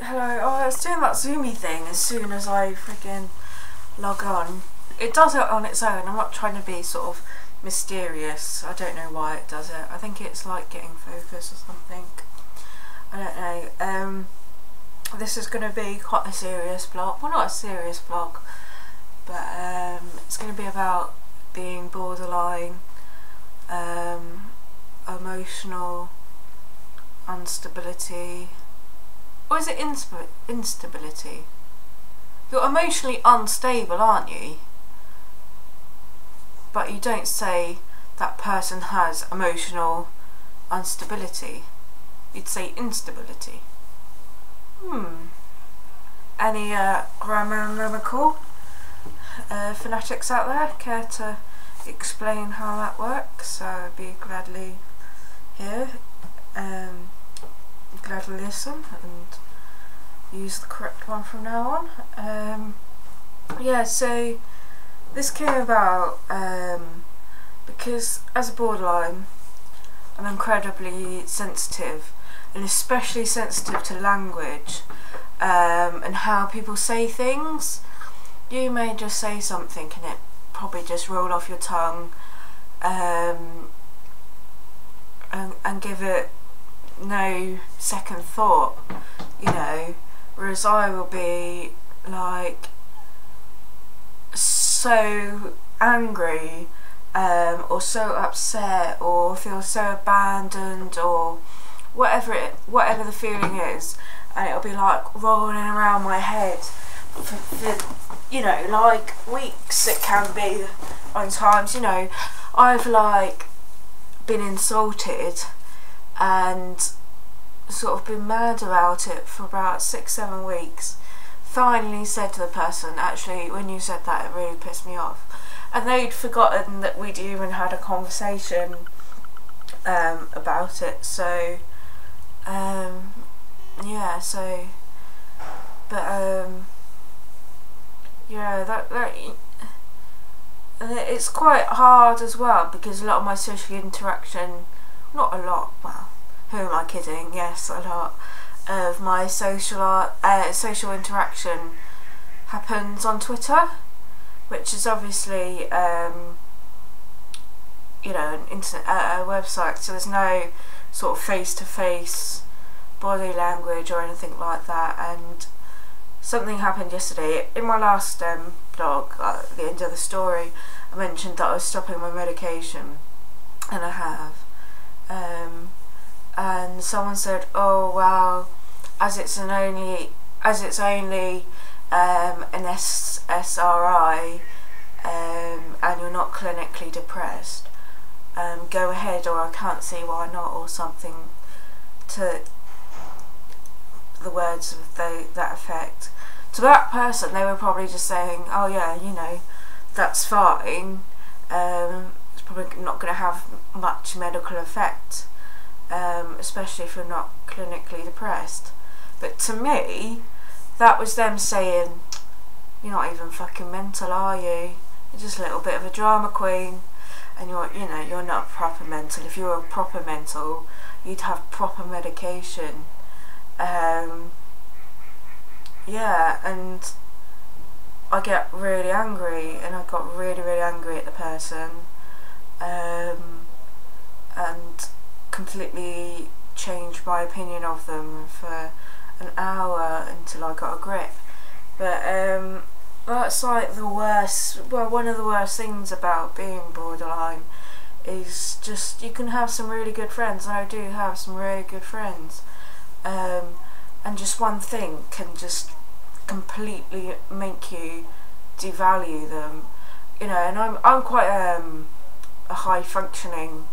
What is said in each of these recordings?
Hello. Oh, I was doing that zoomy thing as soon as I freaking log on. It does it on its own. I'm not trying to be sort of mysterious. I don't know why it does it. I think it's like getting focus or something. I don't know. This is going to be quite a serious vlog. Well, not a serious vlog, but it's going to be about being borderline, emotional instability. Or is it instability? You're emotionally unstable, aren't you? But you don't say that person has emotional instability. You'd say instability. Any grammatical phonetics out there care to explain how that works? I'd be gladly here. Gladly listen and use the correct one from now on. Yeah, so this came about because as a borderline I'm incredibly sensitive, and especially sensitive to language and how people say things. You may just say something and it probably just roll off your tongue and give it no second thought, you know, whereas I will be like so angry or so upset or feel so abandoned or whatever the feeling is, and it'll be like rolling around my head for you know, like weeks. It can be on times, you know. I've like been insulted and sort of been mad about it for about 6-7 weeks. Finally said to the person, actually, when you said that, it really pissed me off. And they'd forgotten that we'd even had a conversation about it. So yeah, so but yeah, that and it's quite hard as well, because a lot of my social interaction, not a lot, well, who am I kidding, yes, a lot of my social interaction happens on Twitter, which is obviously you know, an internet website, so there's no sort of face-to-face body language or anything like that. And something happened yesterday in my last blog, at the end of the story. I mentioned that I was stopping my medication, and I have. And someone said, "Oh well, as it's only an SSRI, and you're not clinically depressed, go ahead, or I can't see why not," or something to the words of that effect. To that person, they were probably just saying, "Oh yeah, you know, that's fine. It's probably not going to have much medical effect, especially if you're not clinically depressed." But to me, that was them saying, "You're not even fucking mental, are you? You're just a little bit of a drama queen, and you're not proper mental. If you were proper mental, you'd have proper medication." Yeah, and I get really angry, and I got really angry at the person, and completely changed my opinion of them for an hour until I got a grip. But that's like the worst, well, one of the worst things about being borderline is just you can have some really good friends, and I do have some really good friends, and just one thing can just completely make you devalue them, you know. And I'm quite a high functioning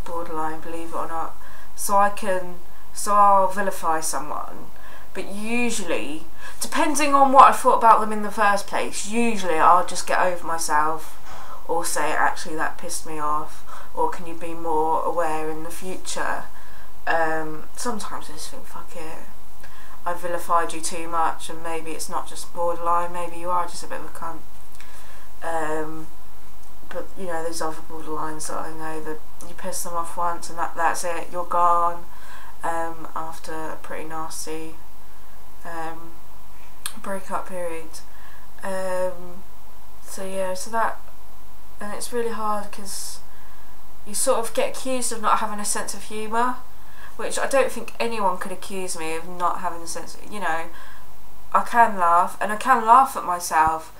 borderline, believe it or not, so I'll vilify someone, but usually, depending on what I thought about them in the first place, usually I'll just get over myself or say, "Actually, that pissed me off," or "Can you be more aware in the future?" Sometimes I just think, fuck it, I vilified you too much, and maybe it's not just borderline, maybe you are just a bit of a cunt. But you know, there's other borderlines that I know that you piss them off once and that's it, you're gone, after a pretty nasty breakup period. So yeah, so that, and it's really hard because you sort of get accused of not having a sense of humour, which I don't think anyone could accuse me of not having a sense of, you know, I can laugh, and I can laugh at myself,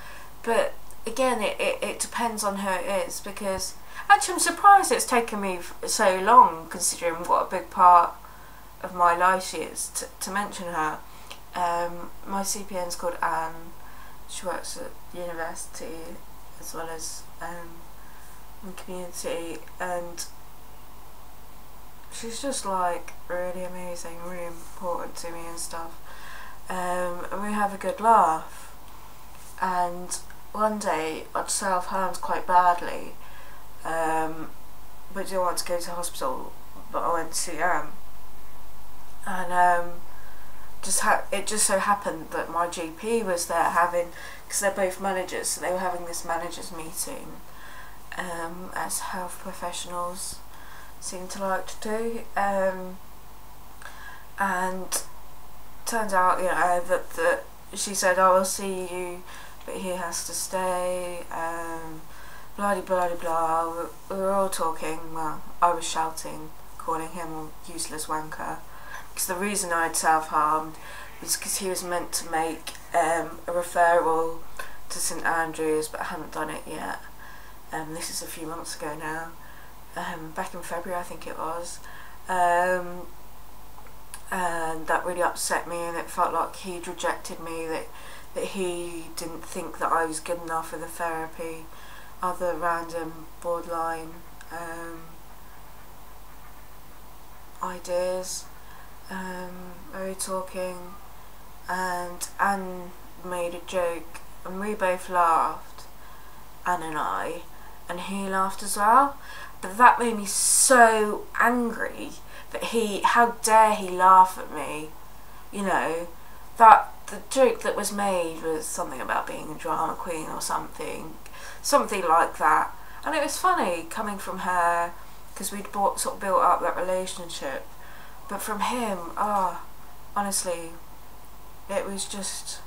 but again, it depends on who it is, because actually I'm surprised it's taken me so long, considering what a big part of my life she is, to mention her. My CPN's called Anne. She works at university as well as in community, and she's just like really amazing, really important to me and stuff. And we have a good laugh. And one day I'd self-harmed quite badly, but didn't want to go to hospital, but I went to see Anne. And it just so happened that my GP was there because they're both managers, so they were having this managers meeting, as health professionals seem to like to do, and turns out, you know, that she said, "Oh, I'll see you, but he has to stay," blah blah blah. We were all talking, well, I was shouting, calling him a useless wanker, because the reason I'd self-harmed was because he was meant to make a referral to St Andrews, but I hadn't done it yet. This is a few months ago now, back in February I think it was, and that really upset me, and it felt like he'd rejected me, that he didn't think that I was good enough for the therapy, other random borderline ideas. We were talking, and Anne made a joke, and we both laughed, Anne and I, and he laughed as well, but that made me so angry that how dare he laugh at me, you know, that the joke that was made was something about being a drama queen or something like that, and it was funny coming from her, because we'd sort of built up that relationship, but from him, honestly, it was just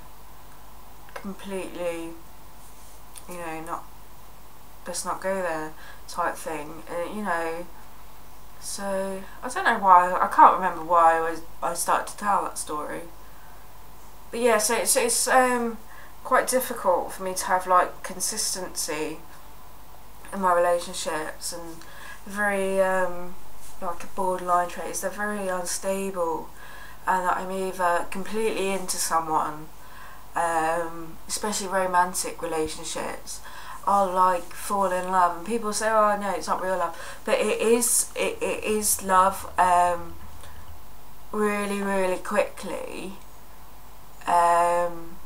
completely, you know, let's not go there type thing, you know. So I don't know why, I can't remember why I started to tell that story, but yeah, so it's quite difficult for me to have like consistency in my relationships, and very like a borderline trait is they're very unstable, and that I'm either completely into someone, especially romantic relationships, I'll like fall in love, and people say, oh no, it's not real love, but it is love, really really quickly, and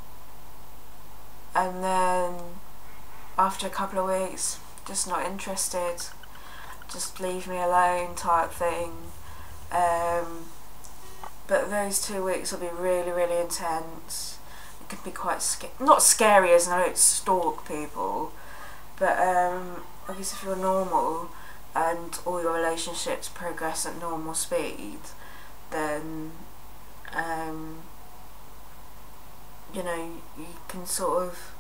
then after a couple of weeks, just not interested, just leave me alone type thing. But those 2 weeks will be really really intense. It could be quite not scary as in I don't stalk people, but obviously if you're normal and all your relationships progress at normal speed, then you know, you can sort of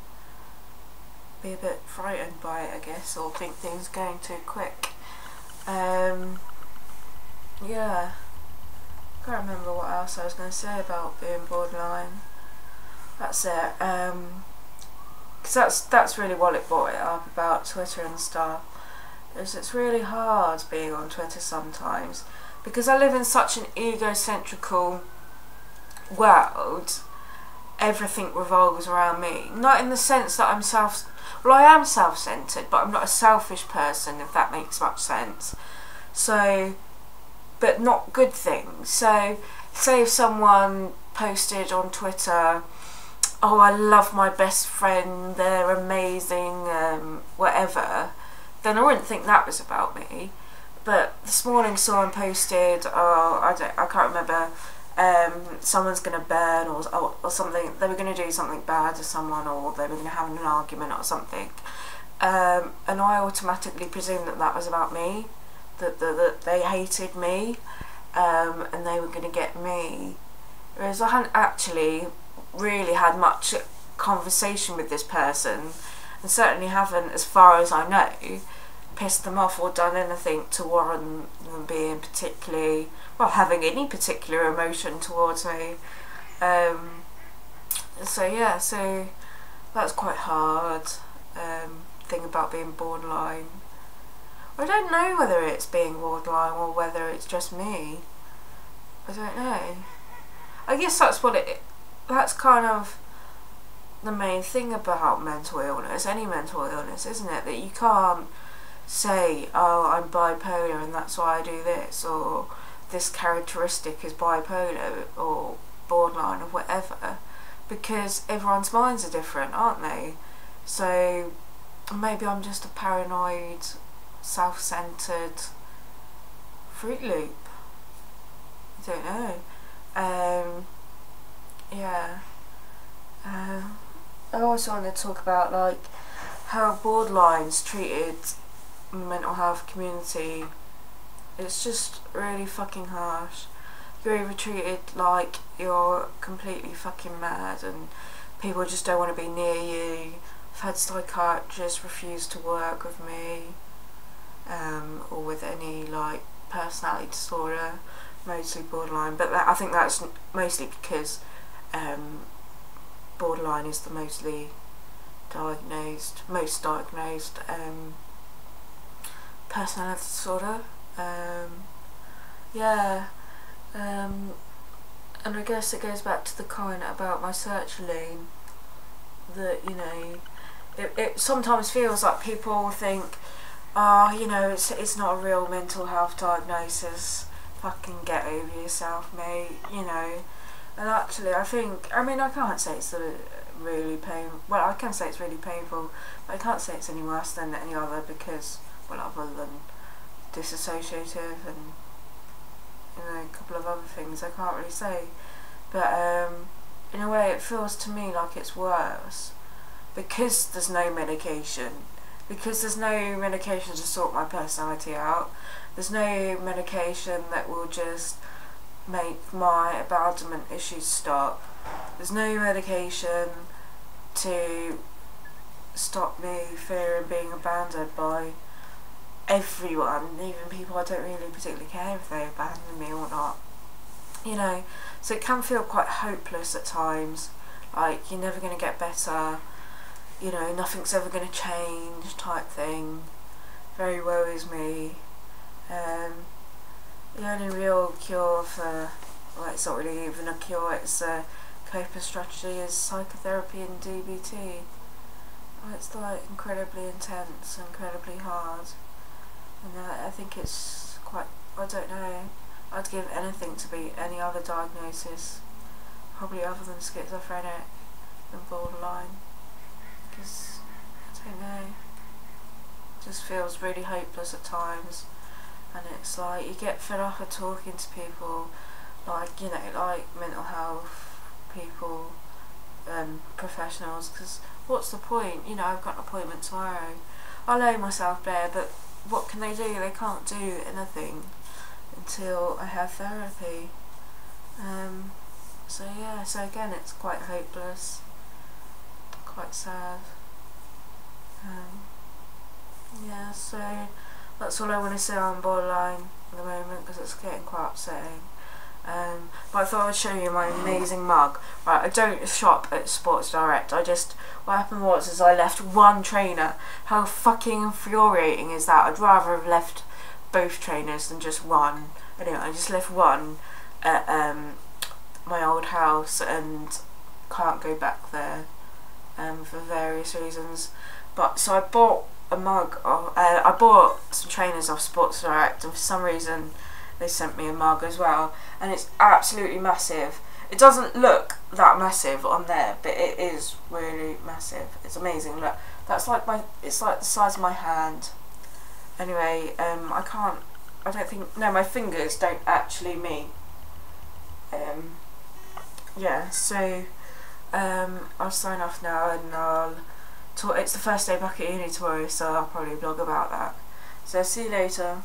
be a bit frightened by it, I guess, or think things are going too quick. Yeah, I can't remember what else I was going to say about being borderline. That's it. Because that's really what it brought it up about Twitter and stuff. It's really hard being on Twitter sometimes, because I live in such an egocentrical world. Everything revolves around me. Not in the sense that I am self-centered, but I'm not a selfish person, if that makes much sense. So, but not good things. So, say if someone posted on Twitter, oh, I love my best friend, they're amazing, whatever, then I wouldn't think that was about me. But this morning someone posted, oh, I can't remember, someone's going to burn or something, they were going to do something bad to someone, or they were going to have an argument or something, and I automatically presumed that was about me, that they hated me, and they were going to get me Whereas I hadn't actually really had much conversation with this person, and certainly haven't, as far as I know, pissed them off or done anything to warrant them being particularly, well, having any particular emotion towards me. So yeah, so that's quite hard. Thing about being borderline. I don't know whether it's being borderline or whether it's just me. I don't know. I guess that's that's kind of the main thing about mental illness, any mental illness, isn't it? That you can't say, oh, I'm bipolar and that's why I do this, or this characteristic is bipolar or borderline or whatever, because everyone's minds are different, aren't they? So maybe I'm just a paranoid, self-centered Fruit Loop. I don't know. Yeah. I also want to talk about like how borderline's treated in the mental health community. It's just really fucking harsh. You're either treated like you're completely fucking mad and people just don't want to be near you. I've had psychiatrists refuse to work with me, or with any like personality disorder, mostly borderline, but I think that's mostly because borderline is the most diagnosed personality disorder. Yeah. And I guess it goes back to the comment about my sertraline, that, you know, it sometimes feels like people think, you know, it's not a real mental health diagnosis, fucking get over yourself, mate, you know. And actually I can't say it's really painful. Well, I can say it's really painful, but I can't say it's any worse than any other, because, well, other than disassociative and, you know, a couple of other things I can't really say. But in a way it feels to me like it's worse because there's no medication. Because there's no medication to sort my personality out. There's no medication that will just make my abandonment issues stop. There's no medication to stop me fearing being abandoned by everyone, even people I don't really particularly care if they abandon me or not. You know, so it can feel quite hopeless at times, like you're never going to get better, you know, nothing's ever going to change type thing. Very worries me. The only real cure for, well, it's not really even a cure, it's a coping strategy, is psychotherapy and DBT. It's like incredibly intense, incredibly hard, and I think it's quite, I don't know, I'd give anything to beat any other diagnosis, probably other than schizophrenic and borderline, because, I don't know, it just feels really hopeless at times. And it's like you get fed up of talking to people, like, you know, like mental health people, professionals, because what's the point? You know, I've got an appointment tomorrow, I'll lay myself bare, but what can they do? They can't do anything until I have therapy. So yeah, so again it's quite hopeless, quite sad. Yeah, so that's all I want to say on borderline at the moment, because it's getting quite upsetting. But I thought I'd show you my amazing mug. Right, I don't shop at Sports Direct. What happened was I left one trainer. How fucking infuriating is that? I'd rather have left both trainers than just one. Anyway, I just left one at my old house and can't go back there for various reasons. But so I bought a mug, I bought some trainers off Sports Direct, and for some reason they sent me a mug as well, and it's absolutely massive. It doesn't look that massive on there, but it is really massive. It's amazing. Look, that's like it's like the size of my hand. Anyway, my fingers don't actually meet. Yeah, so I'll sign off now, and it's the first day back at uni tomorrow, so I'll probably blog about that. So see you later.